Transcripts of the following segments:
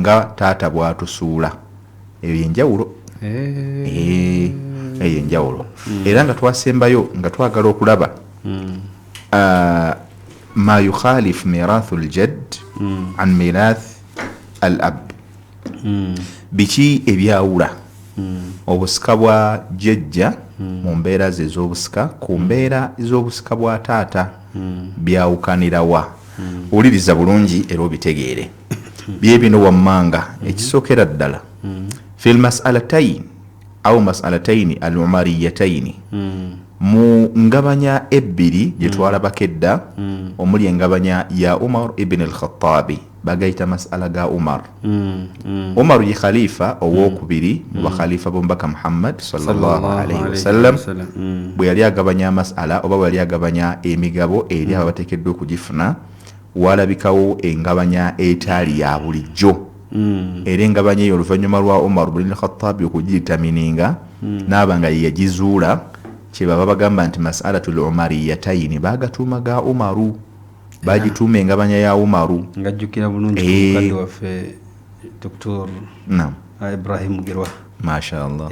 nga taata bwatusuula eyo yenjawulo eyo enjawulo era nga twasembayo nga twagala okulaba ma yukhalif mirathu al-jadd an mirath al-ab biki ebyawula obusika bwa jjajja mu mbeera ze ez'obusika ku mbeera ez'obusika bwa taata byawukanirawa wuliriza bulungi era obitegeere bye bino wammanga ekisookera ddala fi lmasalatayn au masalataini al-umariyataini mu ngabanya ebbiri gye twalabako edda omuli engabanya ya Umar ibn al-Khattabi bagayita masala ga Umar Umar ye khalifa owokubiri mu bakhalifa b'omubaka Muhammad sallallahu alayhi wasallam bwe yali agabanya masala oba bwe yali agabanya emigabo eri abateekeddwa okugifuna walabikawo engabanya etaali ya bulijjo era engabanya eyo oluvannyuma lwa Umar ibn al-Khattabi okugiyitamininga n'abanga ye yagizuula kyebaba bagamba nti masalatul umariyataini bagatuuma ga Umaru bagituuma engabanya ya Umaru ngajjukira bulungi mukadde waffe Dr. Ibrahim Girwa mashallah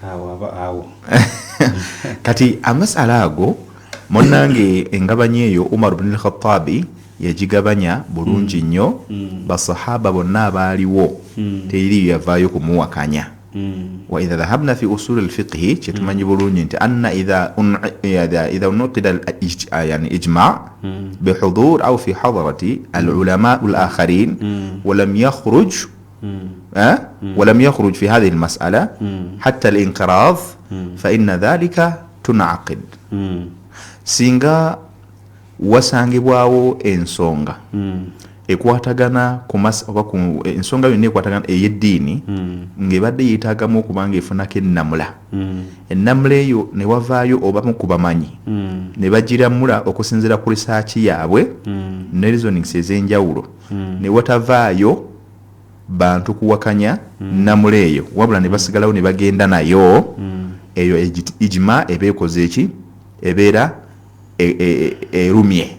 awo kati amasala ago monnange engabanya eyo Umar ibn al-Khattabi yagigabanya bulungi nnyo basahaba bonna abaaliwo teri yavaayo kumuwakanya وإذا ذهبنا في أصول الفقه تمني بلوني أن إذا نقد يعني إجماع بحضور أو في حضرة العلماء الآخرين ولم يخرج في هذه المسألة حتى الانقراض فإن ذلك تنعقد سينغا وسانغبواو ensonga ekwatagana ku ensonga yonna ekwatagana ey'eddiini ng'ebadde yeetaagamu okubanga efunako ennamula ennamula eyo ne wavaayo obamu ku bamanyi ne bagiramula okusinziira ku risaaki yaabwe ne reasonings ez'enjawulo ne watavaayo bantu kuwakanya nnamula eyo wabula ne basigalawo ne bagenda nayo eyo ijima eba ekoze eki ebeera erumye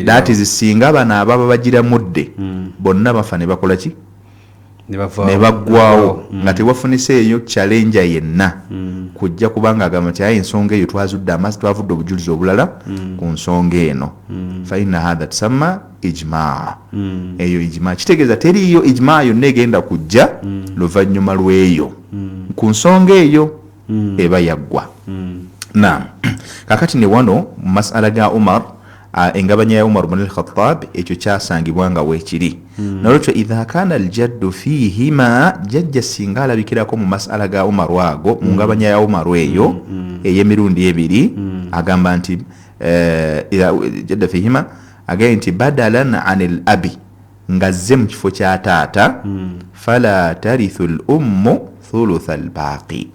that is singa bano ababa bagiramudde bonna bafa ne bakola ki ne baggwawo nga tewafunise eyo challenge yenna kujja kubanga agamba nti ensonga eyo twazudde amaazi twavudde obujulizi obulala ku nsonga eno fa inna hadha tusamma ijmaa eyo ijmaa kitegeeza teriyo ijmaa yonna egenda kujja luvannyuma lw'eyo ku nsonga eyo eba yaggwa naam kakati ne wano mu masala ga Umar engabanya ya Umar ibn al-Khattab ekyo kyasangibwa nga weekiri nolwekyo idha kana al-jaddu fihima jajja singa alabikirako mu masala ga Umar waago mu ngabanya ya Umar eyo ey'emirundi ebiri agamba nti idha jadda fihima agaye nti badalan anil abi ngazze mu kifo kya taata fala tarithu al-ummu thulutha al-baqi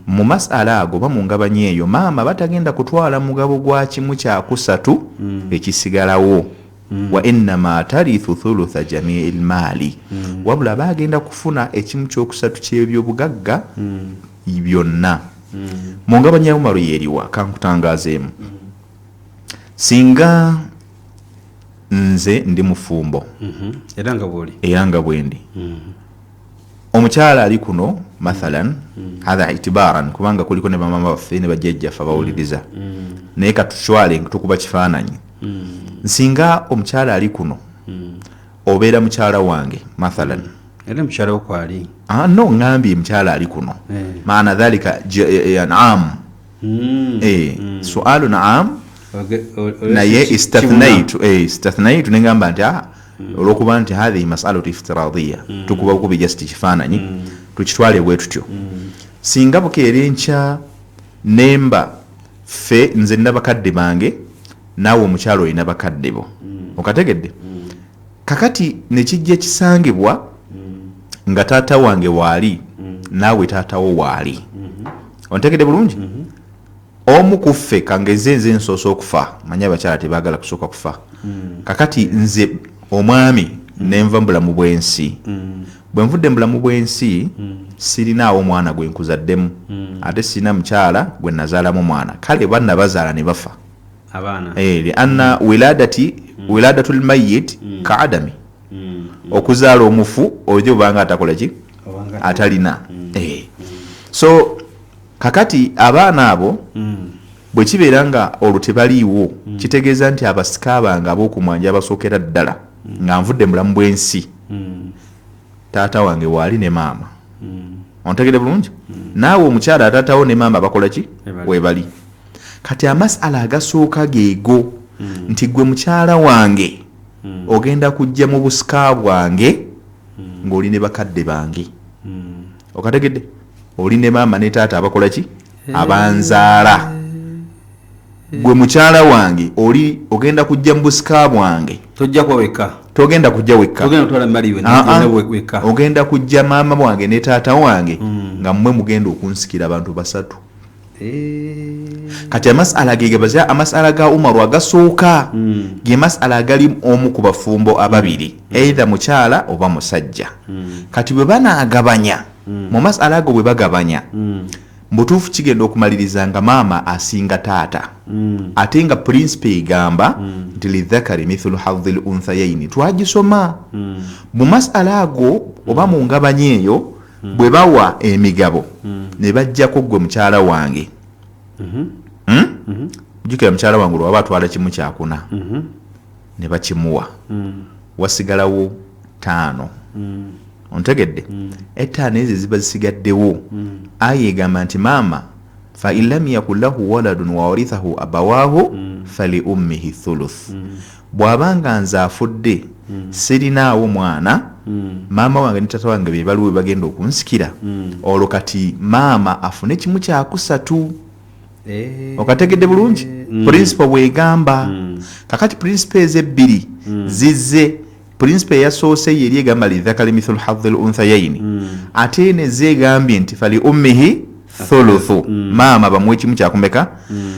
mu masala ago ba mu ngabanya eyo maama batagenda kutwala mugabo gwa kimu kya kusatu ekisigalawo wa innama tarithu thulutha jami'il mali wabula bagenda kufuna ekimu ky'okusatu ky'ebyobugagga byonna mu ngabanya ya Umaru yeriwa kankutangaazeemu singa nze ndi mufumbo era nga bwendi omukyala ali kuno mathalan hadha itibaran kubanga kuliko ne bamama baffe ne bajjajjaffe abawuliriza naye katutwale tukuba kifaananyi nsinga omukyala ali kuno obeera mukyala wange mathalan era mukyala okwali no ngambye mukyala ali kuno maana dhalika naam sualu naam naye istathnaitu nengamba nti olwokuba nti hadhihi masalatu iftiradhiya tukuba kubi just kifaananyi tukitwale bwe tutyo singa bukeera enkya nemba ffe nze nina bakadde bange naawe omukyalo olina bakadde bo okategedde kakati nekijja kisangibwa nga taata wange waali naawe taatawo waali ontegedde bulungi omu ku ffe kangeze nze nsoosa okufa manya abakyala tebaagala kusooka kufa kakati nze omwami nenva mbulamu bw'ensi bwe nvudde mbulamu bw'ensi sirinaawo mwana gwe nkuzaddemu ate sirina mukyala gwe nazaalamu mwana kale banna bazaala ne bafa lianna wiladatul mayit kaadami okuzaala omufu ojo banga atakola ki atalina so kakati abaana abo bwe kibeera nga olwo tebaliiwo kitegeeza nti abasika bange ab'okumwanja abasookera ddala nga nvudde mulamu bw'ensi taata wange waali ne maama ontegedde bulungi naawe omukyala ataatawo ne maama bakola ki webali kati amasala agasooka geego nti gwe mukyala wange ogenda kujja mu busika bwange ng'oli ne bakadde bange okategedde oli ne maama ne taata abakola ki abanzaala gwe mukyala wange oli ogenda kujja mu busika bwange togenda kujja wekka ogenda kujja maama wange ne taata wange nga mmwe mugenda okunsikira abantu basatu kati amasala gegebaza amasala ga Umaru agasooka ge masala agali omu ku bafumbo ababiri either mukyala oba musajja kati bwe banaagabanya mu masala ago bwe bagabanya mbutuufu kigenda okumaliriza nga maama asinga taata ate nga principe egamba nti lidhakari mithlu hadhi lunthayaini twagisoma mu masala ago oba mu ngabanya eyo bwe bawa emigabo ne bajjako gwe mukyala wange jukira mukyala wange olwaba atwala kimu kyakuna ne bakimuwa wasigalawo 5 ontegedde ettaano ezo ziba zisigaddewo aya egamba nti maama fa in lam yakun lahu waladun wa warithahu abawaahu fali ummihi thuluth bw'abanga nze afudde sirinaawo mwana maama wange ne taata wange be baliwo bagenda okunsikira olwo kati maama afune kimu kyakusatu okategedde bulungi principle bwegamba kakati principe ezebbiri zizze principe yasoose yeri egamba lidhakari mithlu hadhi lunthayaini ate nezegambye nti fali ummihi thuluthu maama bamuwe kimu kyakumeka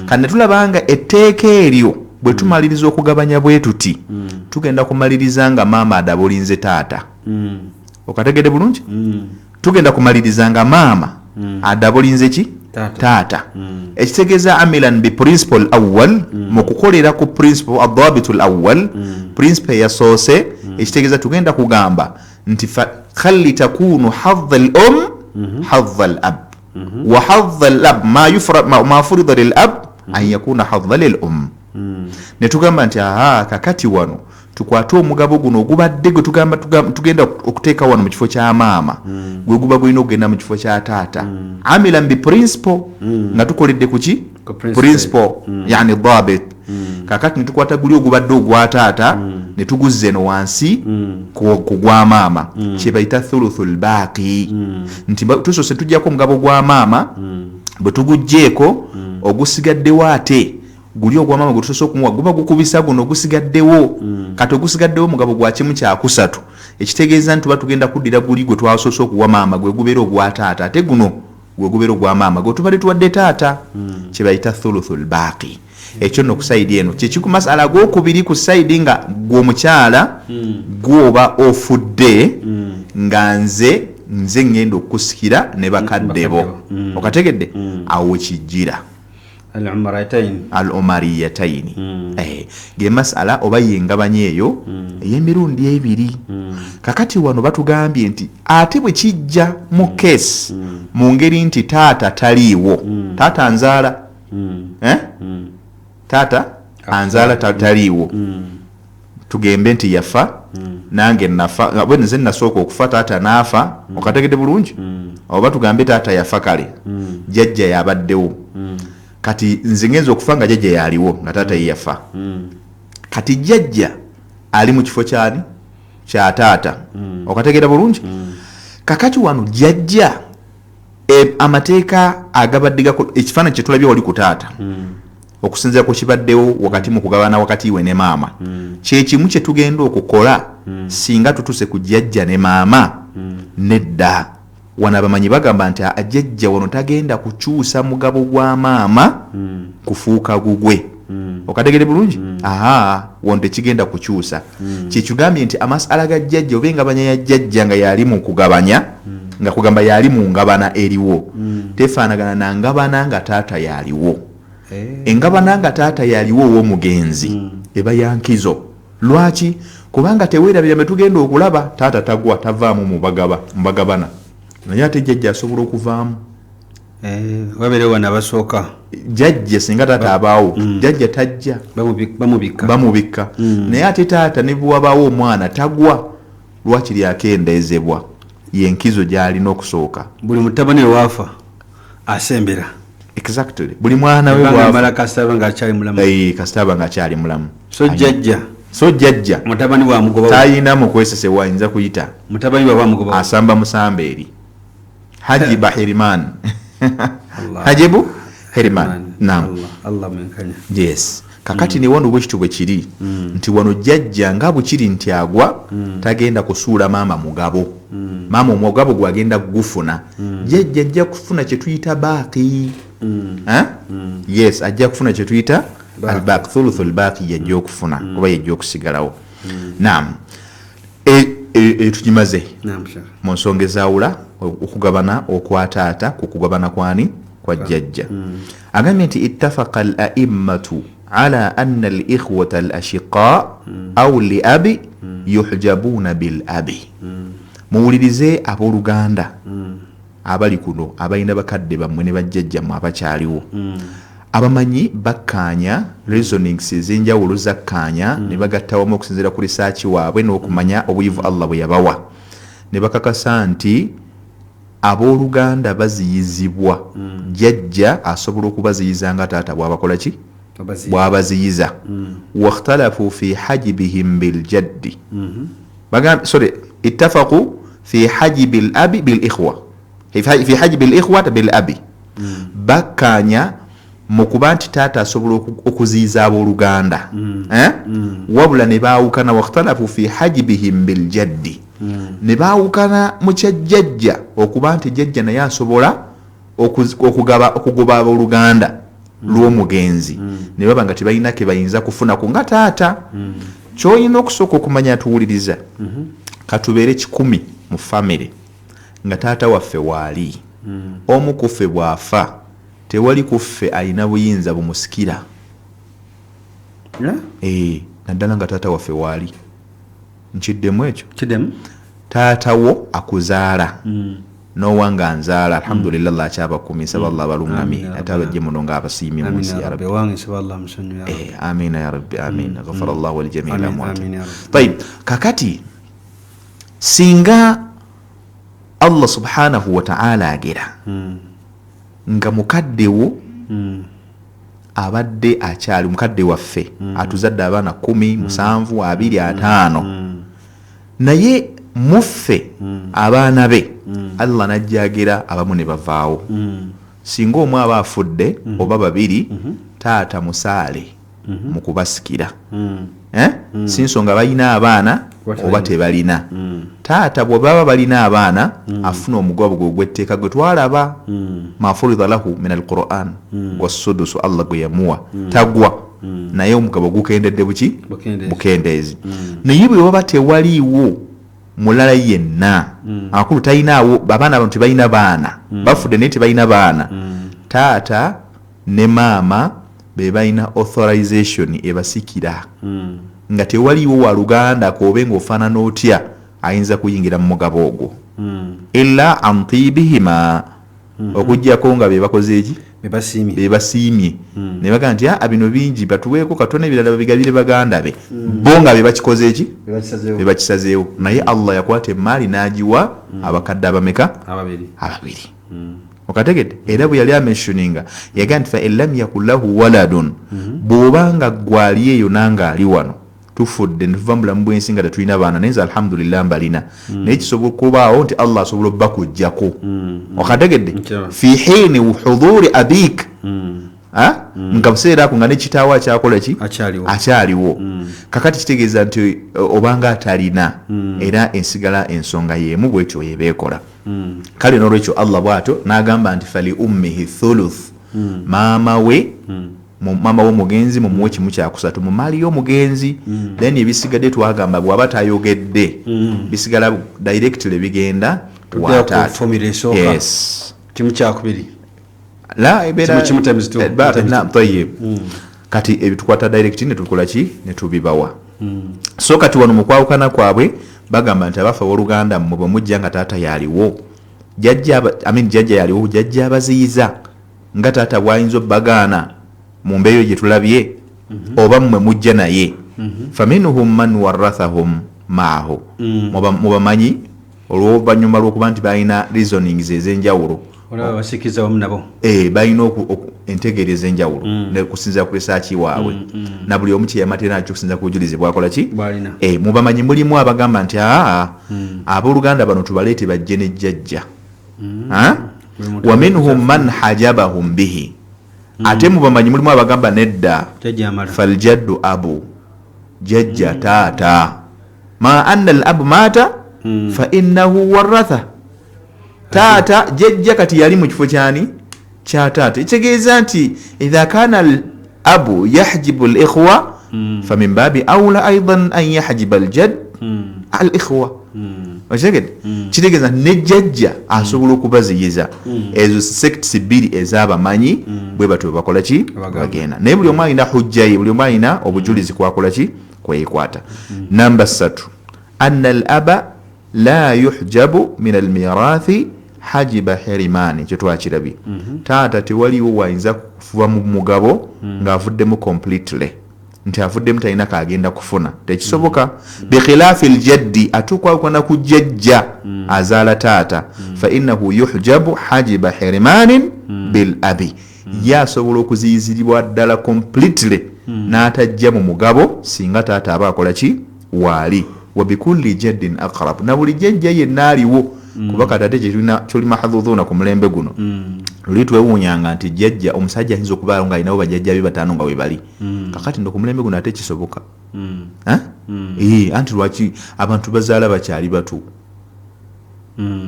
kandi netulabanga etteeka eryo bwe tumaliriza okugabanya bwe tuti tugenda kumaliriza nga maama adabulinze taata okategedde bulungi tugenda kumaliriza nga maama adabulinze ki taata ekitegeeza amilan bi principle awwal mu kukolera ku principle adhabitu al-awwal principle yasoose ekitegeeza tugenda kugamba nti khalli takunu hadha al-um hadha al-ab wa hadha al-ab ma furida lil-ab an yakuna hadha lil-um netugamba nti kakati wano tukwate omugabo guno ogubadde gwe tugenda okuteeka wano mu kifo kya maama gwe guba gulina okugenda mu kifo kya taata amila bi principle nga tukoledde kuki principle yani dhabit kakati netukwata guli ogubadde ogwa taata netuguzze no wansi ku gwa maama kyebayita thuluthul baaqi nti tusose tujjako omugabo gwa maama bwe tugugjeeko ogusigaddewo ate guli ogwa maama gutusoso okumuwa guba gukubisa guno ogusigaddewo kati ogusigaddewo mugabo gwa kimu kyakusatu ekitegeeza nti tugenda kuddira guli gwe twasoose okuwa maama gwe gubeera ogwa taata ate guno gwe gubeera ogwa maama gwe tubadde tuwadde taata kyebayita thuluthul baaqi ekyo nno ku sayidi eno kyekikumasala gwokubiri ku sayidi nga gwomukyala gwoba ofudde nga nze ngenda okusikira ne bakaddebo okategedde awo kijjira al-umariyataini ge masala oba yengabanya eyo ey'emirundi ebiri kakati wano batugambye nti ate bwe kijja mu kesi mu ngeri nti taata taliiwo taata anzaala taata anzaala taliiwo tugembe nti yafa nange nafa nze nasooka okufa taata naafa okategedde bulungi oba tugambe taata yafa kale jjajja yabaddewo kati nze ngenza okufa nga jjajja yaliwo nga taata ye yafa kati jjajja ali mu kifo kyani kya taata okategera bulungi kakati wano jjajja amateeka agabadde ekifaananyi kyetulabye wali ku taata okusinziira ku kibaddewo wakati mu kugabana wakati we ne maama kyekimu kye tugenda okukola singa tutuse ku jjajja ne maama nedda wana abamanyi bagamba nti ajjajja wano tagenda kukyusa mugabo gwa maama kufuuka gugwe okategere bulungi wano tekigenda kukyusa kyekigambye nti amasala ga jjajja oba engabanya ya jjajja nga yali mu kugabanya nga kugamba yali mu ngabana eriwo tefaanagana na ngabana nga taata yaliwo engabana nga taata yaliwo ow'omugenzi eba yankizo lwaki kubanga teweerabira bye tugenda okulaba taata tagwa tavaamu mubagabana naye ate jjajja asobola okuvaamu wabere wana basooka jjajja singa taata abaawo jjajja tajja bamubikka naye ate taata ne bwabaawo omwana tagwa lwakiri akendeezebwa yenkizo gy'alina okusooka buli mutabani waafa asembera exactly buli mwana we bwamala kasitaba nga akyali mulamu so jjajja mutabani wa mugoba tayina mu kwesesebwa ayinza kuyita mutabani wa mugoba asamba musamba eri hajiba hiriman hajibu hiriman naam Allah menkanya yes kakati ne wano bwekityo bwe kiri nti wano jjajja nga bukiri nti agwa tagenda kusuula maama mugabo maama omugabo gwagenda kugufuna jjajja ajja kufuna kye tuyita baaqi yes ajja kufuna kye tuyita albaq thuluthul baqi yajja okufuna oba yajja okusigalawo naam tukimaze mu nsonga ezawula okugabana okwataata ku kugabana kwani kwa jjajja agambye nti ittafaqa al a'immatu ala anna al ikhwata al ashiqa aw li abi yuhjabuna bil abi muwulirize abooluganda abali kuno abalina bakadde bammwe ne bajjajjammwe abakyaliwo abamanyi bakkaanya reasonings ez'enjawulo zakkaanya ne bagattawamu okusinziira ku risaaki waabwe n'okumanya obuyivu Allah bwe yabawa ne bakakasa nti abooluganda baziyizibwa jjajja asobola okubaziyiza nga taata bw'abakola ki bw'abaziyiza wakhtalafu fi hajibihim biljaddi ittafaqu fi hajibi al abi bil ikhwa fi hajibi al ikhwata bil abi bakkaanya mu kuba nti taata asobola okuziyiza abooluganda wabula ne baawukana wakhtalafu fi hajibihim biljaddi ne baawukana mu kyajjajja okuba nti jjajja naye asobola okugoba abooluganda lw'omugenzi ne baba nga tebalina ke bayinza kufunako nga taata ky'olina okusooka okumanya tuwuliriza katubeere 100 mu famire nga taata waffe waali omu ku ffe bw'afa tewali ku ffe alina buyinza bumusikira naddala nga taata waffe waali nkiddemu ekyo taatawo akuzaala n'owanga nzaala alhamdulillah Allah akyabakumisa ballah balungami ate abajje muno ng'abasiimye mu nsi ya rabbi amina ya rabbi amina ghafara Allahu wal jamiil amwaat tayib kakati singa Allah subhanahu wa ta'ala agera nga mukaddewo abadde akyali mukadde waffe atuzadde abaana 10 7 2 5 naye muffe abaana be Allah najjagera abamu ne bavaawo singa omwe aba afudde oba babiri taata musaale mu kubasikira si nsonga balina abaana oba tebalina taata bwe baba balina abaana afuna omugabo gw'etteeka gwe twalaba mafurida lahu min alquran wassudusu Allah gwe yamuwa tagwa naye omugabo gukendedde bukendeezi naye bwe baba tewaliiwo mulala yenna akulu talinawo abaana bano tebalina baana bafudde naye tebalina baana taata ne maama be balina authorization ebasikira nga tewaliwo waluganda kobe ng'ofaanana otya ayinza kuyingira mu mugabo ogwo illa an tibihima okujjako nga bebakoze eki bebasiimye ne bagaa nti bino bingi batuweeko katona ebirala babigabire baganda be bo nga bebakikoze eki bebakisazeewo naye Allah yakwata emaali n'agiwa abakadde abameka ababiri okategedde era bwe yali amentioninga yagaa nti fa in lam yakun lahu waladun bw'obanga gwali eyo nanga ali wano tufudde ne tuva mu bulamu bw'ensi nga tetulina baana naye alhamdulillah mbalina naye kisobola okubaawo nti Allah asobola obbakujjako okategedde fi hiini huduri abik nga buseera ako nga ne kitaawo akyakola ki akyaliwo kakati kitegeeza nti obanga atalina era ensigala ensonga yeemu bwetyo yebeekola kale n'olwekyo Allah bw'atyo n'agamba nti fali ummihi thuluth maama we mama w'omugenzi mumuwe kimu kyakusatu mu maali y'omugenzi then ebisigadde twagamba bw'aba tayogedde bisigala directly bigenda wataata yes kimu kyakubiri la ebera kimu tayib kati ebitukwata direct ne tukola ki ne tubibawa so kati wano mu kwawukana kwabwe bagamba nti abafa w'oluganda mmwe bwe mujja nga taata yaliwo jjajja yaliwo jjajja abaziyiza nga taata bw'ayinza obbagaana mu mbeeyo gye tulabye oba mmwe mujja naye faminhum man warathahum maahu mubamanyi olw'oluvannyuma lw'okuba nti balina reasonings ez'enjawulo balina entegeereza enjawulo kusinzira ku research waabwe na buli omu kyeyamate nakyo kusinzira ku bujulizi bwakola ki mubamanyi mulimu abagamba nti abooluganda bano tubaleete bajje ne jjajja wa minhum man hajabahum bihi ate mubamanyi mulimu abagamba nedda faljaddu abu jjajja taata ma anna al abu mata fa innahu waratha taata jjajja kati yali mu kifo kyani kya taata ekitegeeza nti idha kana al abu yahjibu al ikhwa fa min babi awla aidan an yahjiba al jadd al ikhwa okitegedde kitegeeza ne jjajja asobola okubaziyiza ezo sects bbiri ez'abamanyi bwe batyo bakola ki bagenda naye buli omu alina hujja ye buli omu alina obujulizi kwakola ki kweyikwata namba 3 anna al aba la yuhjabu min al mirathi hajiba hirimani kyetwakirabye taata tewaliwo wayinza kufuba mu mugabo ng'avuddemu completely nti avuddemu talina kagenda kufuna tekisoboka bikhilaafi ljaddi atukwakwana ku jjajja azaala taata fa innahu yuhjabu hajiba hirimanin bil abi ye asobola okuziyiziribwa ddala completely n'atajja mu mugabo singa taata aba akola ki waali wa bikulli jaddin aqrab na buli jjajja yenna aliwo kuba kati ate kyoli mahadhudhuuna ku mulembe guno luli twewuunyanga nti jjajja omusajja ayinza okubaalo nga alinawo bajjajja be bataano nga we bali kakati ndo ku mulembe guno ate kisoboka anti lwaki abantu bazaala bakyali bato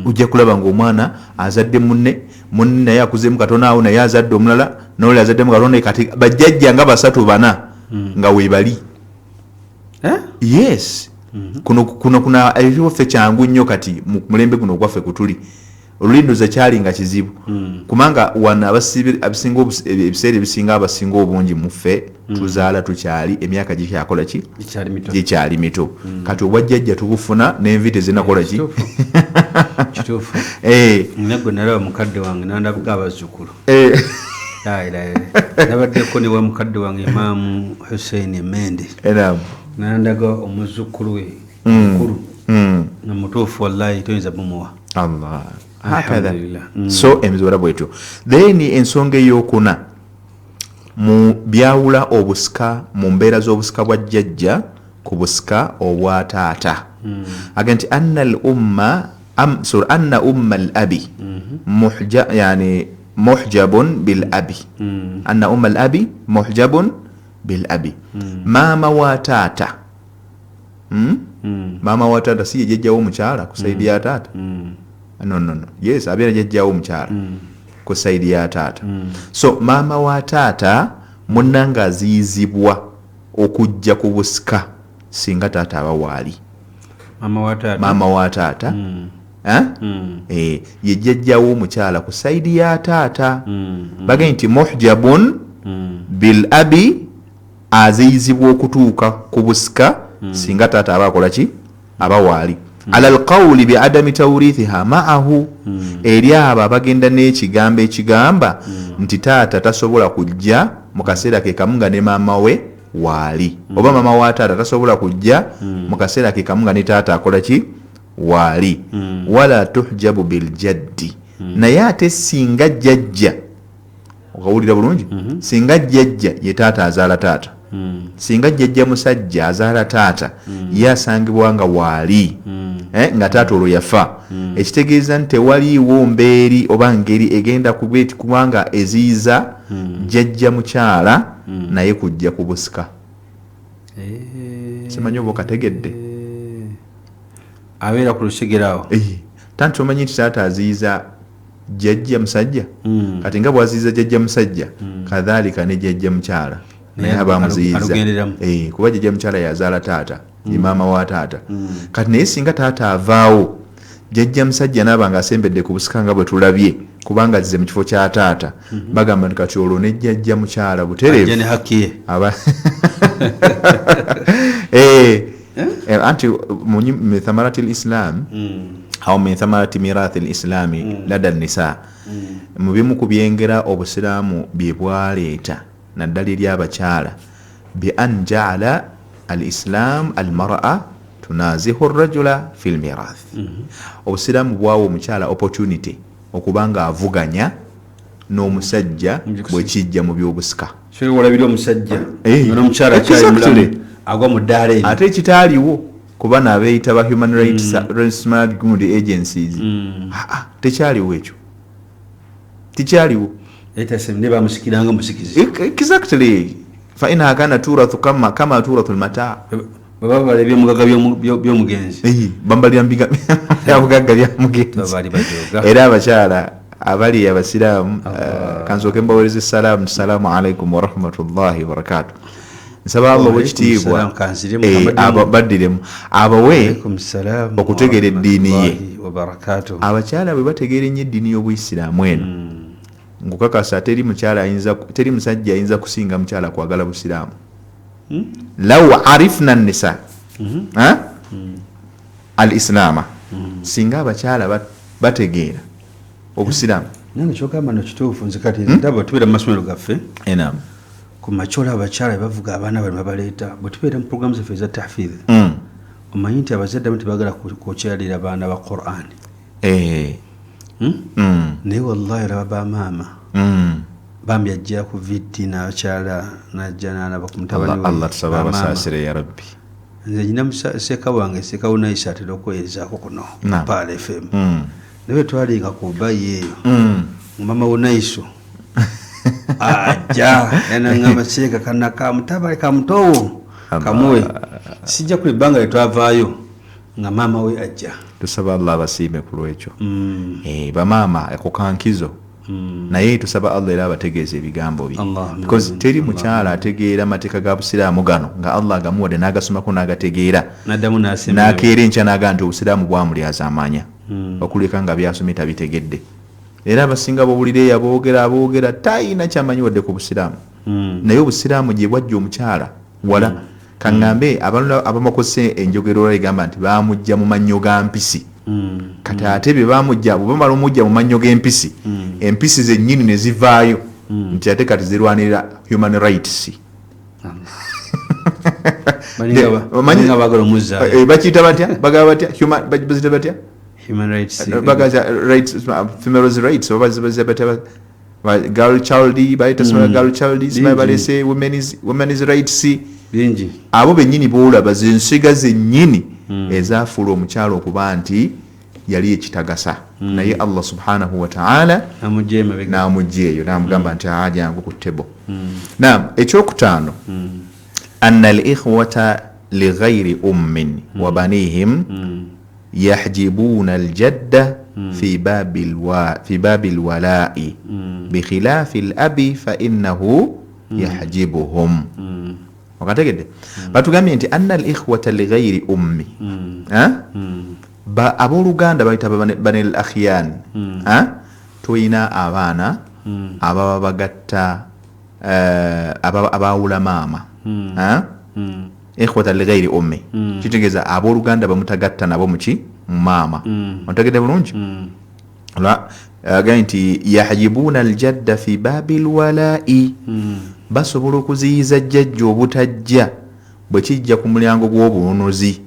ojja kulaba ngaomwana azadde munne naye akuzeemu katono awo naye azadde omulala noli azaddemu katono kati bajjajja nga 3-4 nga we bali yes kuno ebifo ffe kyangu nnyo kati mu mulembe guno ogwaffe kutuli olulindoza kyali nga kizibu kubanga wano ebiseera ebisinga abasinga obungi muffe tuzaala tukyali emyaka gikyakola ki gikyali mito kati obwajjajja tubufuna n'envi tezinakola ki kituufu nagwe nalaba mukadde wange nandabuga abazzukulu nabaddeko ne wa mukadde wange Imaamu Hussein Mende nandaga omuzzukulu we mukulu na mutuufu wallahi toyinza bumuwa Allah hakadha so emizwala bwetyo then ensonga eyokuna mu byawula obusika mu mbeera z'obusika bwa jjajja ku busika obwa taata agenti anna al umma anna umma al abi muhjabun bil abi anna umma al abi muhjabun bil abi mama wa taata mama wa taata si jjajjawo omukyala ku saidi ya taata no yes abeera jjajjawo omukyala ku saidi ya taata so mama wa taata munnanga aziyizibwa okujja ku busika singa taata aba waali mama wa taata ye jjajjawo omukyala ku saidi ya taata bagambye nti muhjabun bil abi aziyizibwa okutuuka ku busika singa taata aba akola ki aba waali ala alqawli biadami tawrithiha maahu eri abo abagenda n'ekigambo ekigamba nti taata tasobola kujja mu kaseera ke kamu nga ne maama we waali oba maama wa taata tasobola kujja mu kaseera ke kamu nga ne taata akola ki waali wala tuhjabu biljaddi naye ate singa jjajja okawulira bulungi singa jjajja ye taata azaala taata singa jjajja musajja azaala taata ye asangibwa nga waali nga taata olwo yafa ekitegeeza nti tewaliiwo mbeeri oba ngeri egenda kubanga eziyiza jjajja mukyala naye kujja ku busika simanyi oba okategedde abeera ku lusegeraawo tanti omanyi nti taata aziyiza jjajja musajja kati nga bwaziyiza jjajja musajja kadhalika ne jjajja mukyala naye abamuziyiza kuba jjajja mukyala yazaala taata ye maama wa taata kati naye singa taata avaawo jjajja musajja n'abanga asembedde ku busika nga bwe tulabye kubanga azze mu kifo kya taata bagamba nti kati olwo ne jjajja mukyala butereevu anti min thamarati lislam au min thamarati mirathi lislami lada nisa mu bimu ku byengera obusiraamu bye bwaleeta naddala eri abakyala bi an jaala al islam al mar'a tunazihu rajula fi lmirath obusiraamu bwawa omukyala opportunity okubanga avuganya n'omusajja bwe kijja mu byobusika olabira omusajja n'omukyala agwa mu ddaala eri ate ekitaaliwo kuba n'abeeyita ba human rights good agencies tekyaliwo ekyo tikyaliwo ne bamusikiranga musikizi exactly fa inaha kana turathu kama turathu almata baba balebye mugaga by'omugenzi bambalira mbiga bugagga bya mugenzi era abakyala abali abasiraamu kansooke mbaweereza salaamu alaikum warahmatullahi wabarakatuh nsaba Allah wekitiibwa baddiremu abawe okutegeera eddiini ye abakyala bwe bategeera ennyo eddiini y'obuyisiraamu eno nkukakasa teri musajja ayinza kusinga mukyala kwagala busiraamu law arifna nisa al islaama singa abakyala bategeera obusiraamu nange kyogamba no kituufu nze kati ndaba tubeera mu masomero gaffe ku machola abakyala bavuga abaana bali babaleeta bwe tubeera mu programu zaffe eza tahfidh omanyi nti abazadde abamu tebagala kukyalira abaana ba Qur'an naye wallahi olaba bamaama bambi ajja ku viddi n'abakyala n'ajja n'alaba ku mutabani we Allah tusaba abasaasire ya rabbi nze nyina seeka wange seeka wunaisa atera okweyezaako kuno Paala FM naye twalinga ku bbayi eyo mama wunaiso ajja yanangamba seeka kana kamutabale kamutowo kamuwe sijja kuli bbanga lyetwavaayo nga maama we ajja tusaba Allah abasiime ku lwekyo bamaama akukankizo naye tusaba Allah era abategeeza ebigambo bye because teri mukyala ategeera amateeka ga busiraamu gano nga Allah agamuwadde n'agasomako n'agategeera n'akeera enkya n'aga nti obusiraamu bwamulyaza amanya okuleka nga byasomye tabitegedde era abasinga bowulire aboogera tayina kyamanyi wadde ku busiraamu naye obusiraamu gye bwajja omukyala wala kaŋŋambe abamakose enjogero egamba nti baamujja mu mannyo ga mpisi kati ate bwe bamala omujja mu mannyo g'empisi empisi zennyini ne zivaayo nti ate kati zirwanirira human rights bakiyita batya bagaba batya bazita batya human rights female rights girl child bayita girl child balese women's rights bingi abo bennyini boolaba zensiga zennyini ezafuula omukyala okuba nti yali ekitagasa naye Allah subhanahu wa ta'ala n'amugja eyo n'amugamba nti ajangu ku ttebo naam ekyokutaano anna al-ikhwata lighayri ummin wa banihim yahjibuna al-jadda fi babi al-wala'i bikhilafi al-abi fa innahu yahjibuhum wakategedde batugambye nti anna al-ikhwata lighayri ummi abooluganda bayita banel akhyan tuyina abaana ababa bagatta abawula maama ikhwata lighayri ummi kitegeeza abooluganda bamutagatta nabo muki mu maama otegedde bulungi agambye nti yahjibuna al-jadda fi babi al-wala'i basobola okuziyiza jjajja obutajja bwe kijja ku mulyango gw'obununuzi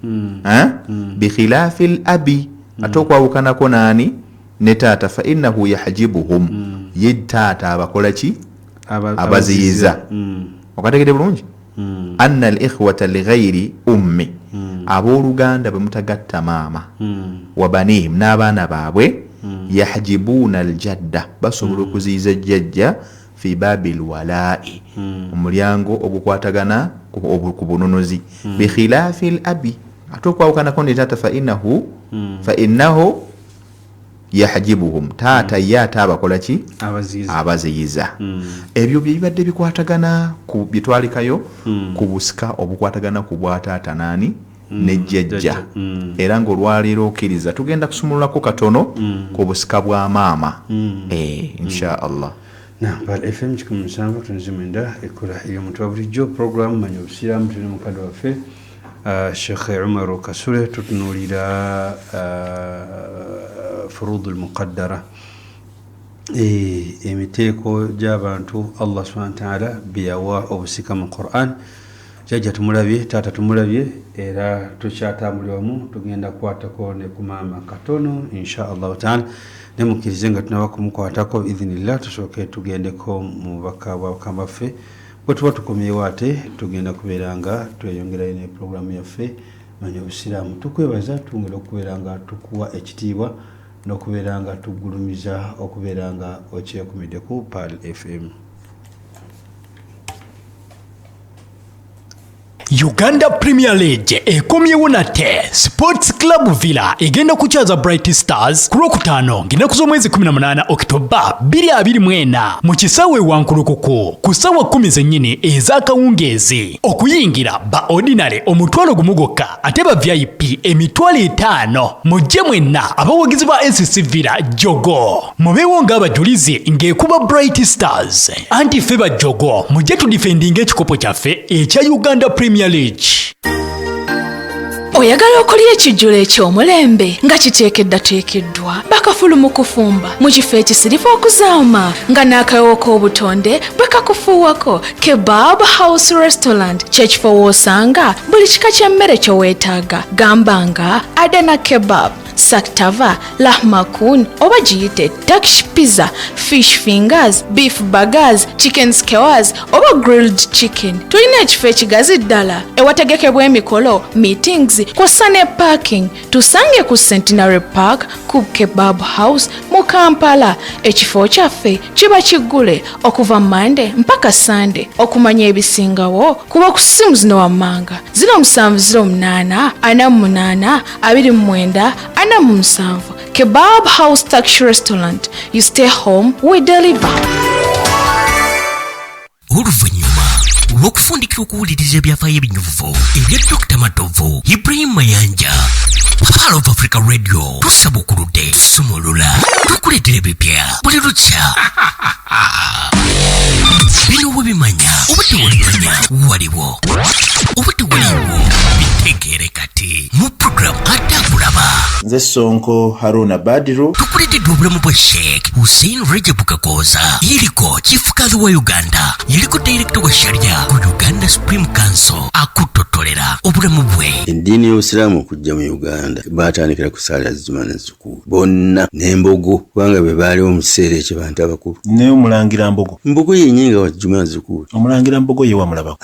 bikhilaafi al-abi ate okwawukanako naani ne taata fa innahu yahjibuhum ye taata abakola ki abaziyiza okategedde bulungi anna al-ikhwata lighayri ummi abooluganda bwe mutagatta maama wa banihim n'abaana baabwe yahjibuuna al-jadda basobola okuziyiza jjajja fi babi al-wala'i omulyango ogukwatagana ku bununuzi bikhilaafi al-abi ate okwawukanako ne taata fa innahu yahjibuhum taata ye ate abakola ki abaziyiza ebyo byebibadde bikwatagana ku byetwalikayo ku busika obukwatagana ku bwataata naani ne jjajja era ng'olwaleero okkiriza tugenda kusumululako katono ku busika bwa maama insha allah. Bal FM 107.9 ekola ey'omuntu wa bulijjo programu manya obusiraamu tuli mukadde waffe Sheikh Umar Kasule tutunuulira furudul muqaddara emiteeko gy'abantu Allah subhanahu wa ta'ala byawa obusika mu Quran. Jajja tumulabye, taata tumulabye, era tukyatambulira wamu tugenda kukwatako ne ku maama katono insha Allah ta'ala ne mukkirize nga tunaba kumukwatako idhinillah tusooke tugendeko mu baka bwabakama baffe bwe tuba tukomyewo ate tugenda kubeera nga tweyongerayo ne programu yaffe manya obusiraamu. Tukwebaza tungera okubeera nga tukuwa ekitiibwa n'okubeera nga tugulumiza okubeera nga okyekumidde ku Pearl FM. Uganda Premier League ekomyewo nate. Sports Club Villa egenda kuchaza Bright Stars ku Lwokutaano ng'ennaku z'omwezi 18 Oktoba 2024 mu kisaawe Wankulukuku ku ssaawa 10 zennyini ez'akawungeezi. Okuyingira ba ordinary omutwalo gumu gwokka ate ba VIP emitwalo 5. Mujje mwenna abawagizi ba SC Villa Jogo mubeewo ng'abajulizi ng'ekuba Bright Stars. Anti ffe ba Jogo mujje tudifendinga ekikopo kyaffe ekya Uganda Premier League. Oyagala okolya ekijjulo eky'omulembe nga kiteekeddwa bakafulu mu kufumba mu kifo ekisirifu okuzaama nga n'akawewo k'obutonde bwe kakufuuwako. Kebab House Restaurant kyekifo w'osanga buli kika ky'emmere ky'oweetaaga. Gamba nga Adana Kebab, Saktava, Lahmakun oba giyite Turkish Pizza, Fish Fingers, Beef Burgers, Chicken Skewers oba Grilled Chicken. Tulina ekifo ekigazi ddala ewategekebwa emikolo, meetings kw'ossa ne parking. Tusange ku Centenary Park ku Kebab House mu Kampala. Ekifo kyaffe kiba kiggule okuva Monday mpaka Sunday. Okumanya ebisingawo kuba ku ssimu zino wammanga 0708 48 29 47. Kebab House Turkish Restaurant. You stay home, we deliver. Oluvannyuma olw'okufundikira okuwuliriza ebyafaayo ebinyuvu ebya Dr. Matovu Ibrahim Mayanja Pearl of Africa Radio tusaba okuludde tusumulula tukuleetera ebipya buli lukya. Bino webimanya oba tewalimanya waliwo oba tewaliwo bitegeere kati mu program Atakulaba. Nze Sonko Haruna Badiru tukuleetedde obulamu bwa Sheikh Hussein Rajab Kakoza yeliko chifukazi wa Uganda yeliko director wa sharia ku Uganda Supreme Council akutotolera obulamu bwe. Endini y'Obusiraamu okujja mu Uganda baatandikira ku saala z'Jumaa n'Ensuku bonna n'embogo kubanga be baaliwo mu kiseera ekyo bantu abakulu. ne Omulangira Mbogo. Mbogo yennyinga wa Jumaa n'Ensuku. Omulangira Mbogo ye wamulabako.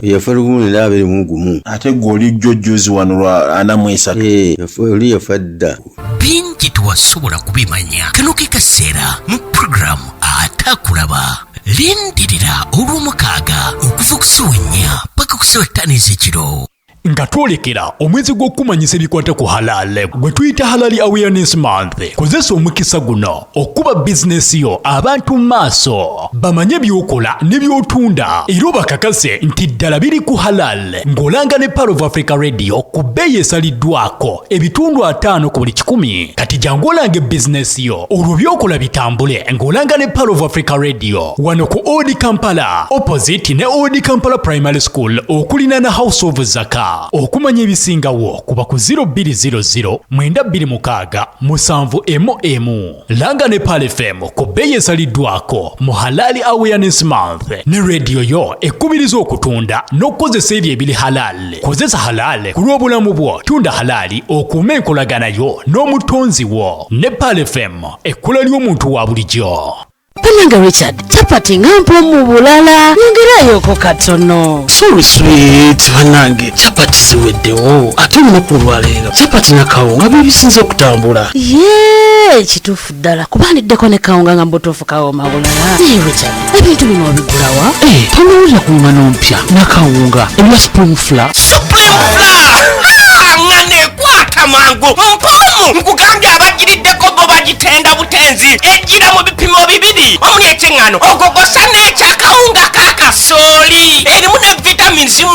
Yafa lugumu ne laabiri mu gumu. Ate gw'oli jjojjozi wano lwa 43. Yafa oli yafa dda. Bingi tewasobola kubimanya. Kano ke kaseera mu program Atakulaba. Lindirira olw'omukaaga okuva ku ssaawa 4 paka ku ssaawa 5 ez'ekiro. Nga twolekera omwezi gw'okumanyisa ebikwata ku halal gwe tuyita Halal Awareness Month. Kozesa omukisa guno okuba bizinesi yo abantu maaso bamanye by'okola ne by'otunda era bakakase nti ddala biri ku halal ng'olanga ne Pearl of Africa Radio ku bbeeyi esaliddwako ebitundu 5 ku buli 100. Kati jangu olange bizinesi yo olwo by'okola bitambule ng'olanga ne Pearl of Africa Radio wano ku Old Kampala opposite ne Old Kampala Primary School okulina na House of Zaka. Okumanya ebisingawo kuba ku 0200 926 7 langa ne Pearl FM ku bbeeyi esaliddwako mu Halal Awareness Month ne radio yo ekubiriza okutunda n'okukozesa ebyo ebiri halal. Kozesa halal ku lw'obulamu bwo, tunda halali okuuma enkolaganayo n'omutonzi wo. Ne Pearl FM ekkula ly'omuntu wa bulijjo. Pananga Richard, chapati ngampo mu bulala nyongerayo ko katono. So sweet banange, chapati ziweddewo ate olunaku olwaleero chapati na kawunga bibisinze okutambula. Yee, kituufu ddala kubandiddeko ne kawunga nga mbutuufu kawoma bulala. Naye Richard, ebintu bino obigulawa? Tonowulira ku ngano mpya na kawunga ebya Supreme Flour. Ngane kwata mangu mpumu nkugambye abagiriddeko bo bagitenda butenzi ejjira mu bipimo bibiri omuli ekyengano ogogosa n'ekyakawunga kakasooli erimu ne vitamins 9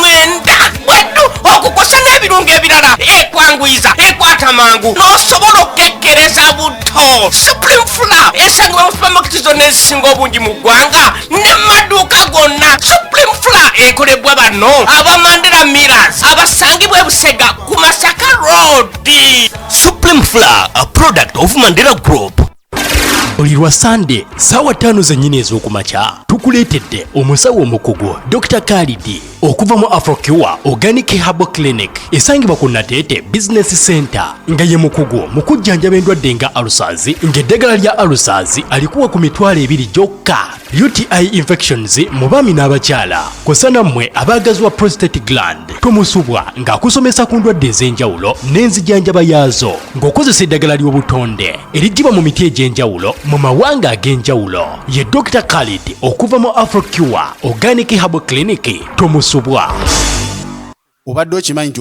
bweddu okugosa n'ebirungo n'ebirungo ebirala ekwanguyiza ekwata mangu n'osobola okukekkereza buto. Supreme Flour esangibwa mu supamaketi zonna ezisinga obungi mu ggwanga ne maduuka gonna. Supreme Flour ekolebwa bano aba Mandela Millers abasangibwa e Busega ku Masaka Road. Supreme Flour, a product of Mandela Group. Buli lwa Sunday ssaawa 5 zennyini ez'okumakya tukuleetedde omusawo omukugu Dr. Khalid okuva mu Afrocure Organic Herbal Clinic esangibwa ku Nateete Business Center nga ye mukugu mu kujjanjaba endwadde nga ulcers ng'eddagala lya ulcers alikuwa ku $200 gyokka. UTI infections mu baami n'abakyala kw'ossa nammwe abaagazibwa prostate gland tomusubwa ng'akusomesa ku ndwadde ez'enjawulo n'enzijanjaba yaazo ng'okozesa eddagala ly'obutonde eriggyibwa mu miti egy'enjawulo mu mawanga ag'enjawulo. Ye Dr. Khalid okuva mu Afrocure Organic Herbal Clinic tomusubwa. Obadde okimanyi nti